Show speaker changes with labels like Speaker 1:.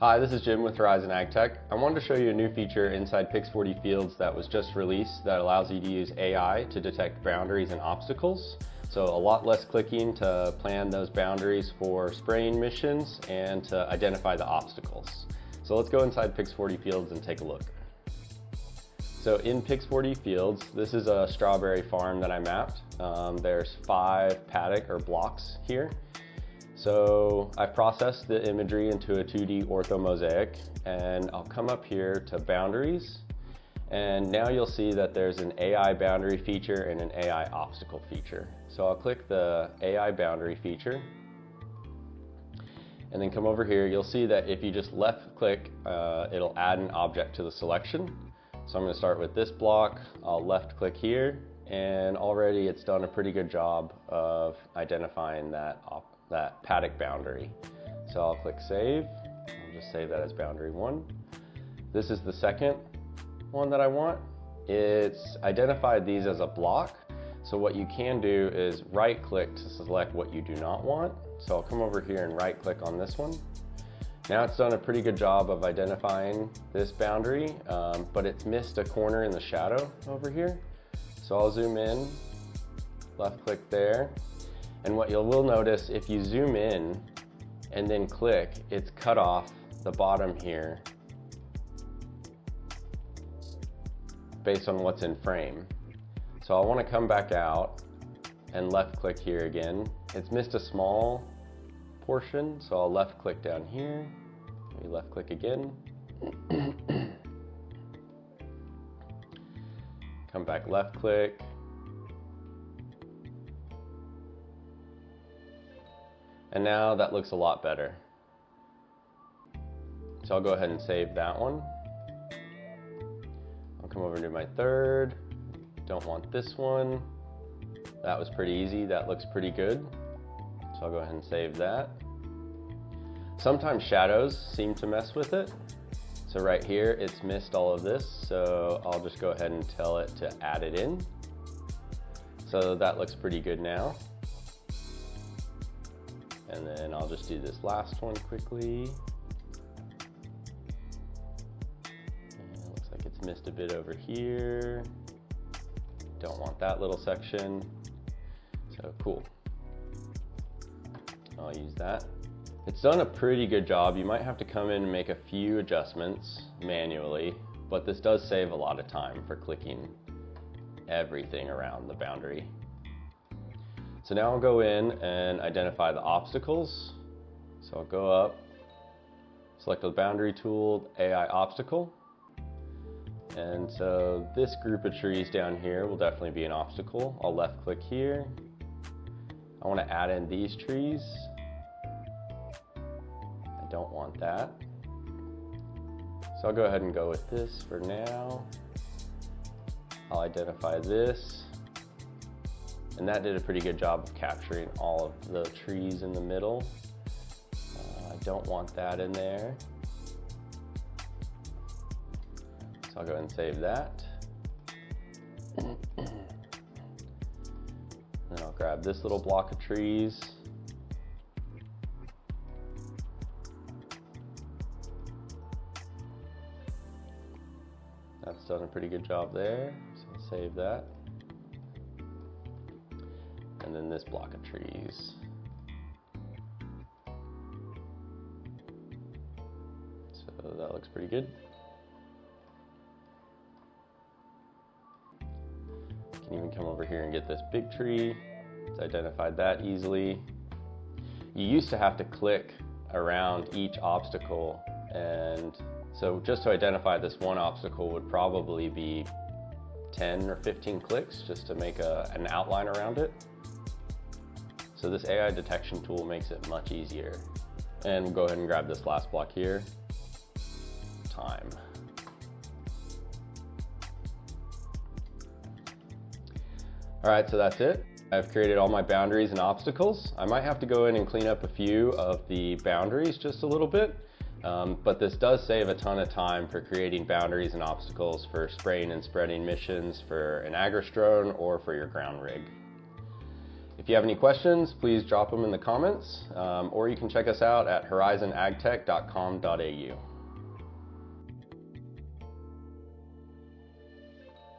Speaker 1: Hi, this is Jim with Horizon AgTech. I wanted to show you a new feature inside Pix4Dfields that was just released that allows you to use AI to detect boundaries and obstacles. So a lot less clicking to plan those boundaries for spraying missions and to identify the obstacles. So let's go inside Pix4Dfields and take a look. So in Pix4Dfields, this is a strawberry farm that I mapped. There's 5 paddock or blocks here. So I processed the imagery into a 2D orthomosaic, and I'll come up here to boundaries, and now you'll see that there's an AI boundary feature and an AI obstacle feature. So I'll click the AI boundary feature, and then come over here. You'll see that if you just left click, it'll add an object to the selection. So I'm going to start with this block. I'll left click here, and already it's done a pretty good job of identifying that paddock boundary. So I'll click save. I'll just save that as boundary 1. This is the second one that I want. It's identified these as a block. So what you can do is right click to select what you do not want. So I'll come over here and right click on this one. Now it's done a pretty good job of identifying this boundary, but it's missed a corner in the shadow over here. So I'll zoom in, left click there. And what you will notice, if you zoom in and then click, it's cut off the bottom here based on what's in frame. So I want to come back out and left click here again. It's missed a small portion, so I'll left click down here, maybe left click again. Come back left click. And now that looks a lot better. So I'll go ahead and save that one. I'll come over to my third. Don't want this one. That was pretty easy. That looks pretty good. So I'll go ahead and save that. Sometimes shadows seem to mess with it. So right here, it's missed all of this. So I'll just go ahead and tell it to add it in. So that looks pretty good now. And then I'll just do this last one quickly. And it looks like it's missed a bit over here. Don't want that little section. So cool. I'll use that. It's done a pretty good job. You might have to come in and make a few adjustments manually, but this does save a lot of time for clicking everything around the boundary. So now I'll go in and identify the obstacles. So I'll go up, select the boundary tool, AI obstacle. And so this group of trees down here will definitely be an obstacle. I'll left click here. I want to add in these trees. I don't want that. So I'll go ahead and go with this for now. I'll identify this. And that did a pretty good job of capturing all of the trees in the middle. I don't want that in there. So I'll go ahead and save that. And then I'll grab this little block of trees. That's done a pretty good job there. So I'll save that. And then this block of trees. So that looks pretty good. Can even come over here and get this big tree. It's identified that easily. You used to have to click around each obstacle, and so just to identify this one obstacle would probably be 10 or 15 clicks just to make an outline around it. So this AI detection tool makes it much easier. And we'll go ahead and grab this last block here. Time. All right, so that's it. I've created all my boundaries and obstacles. I might have to go in and clean up a few of the boundaries just a little bit, but this does save a ton of time for creating boundaries and obstacles for spraying and spreading missions for an agristrone or for your ground rig. If you have any questions, please drop them in the comments, or you can check us out at horizonagtech.com.au.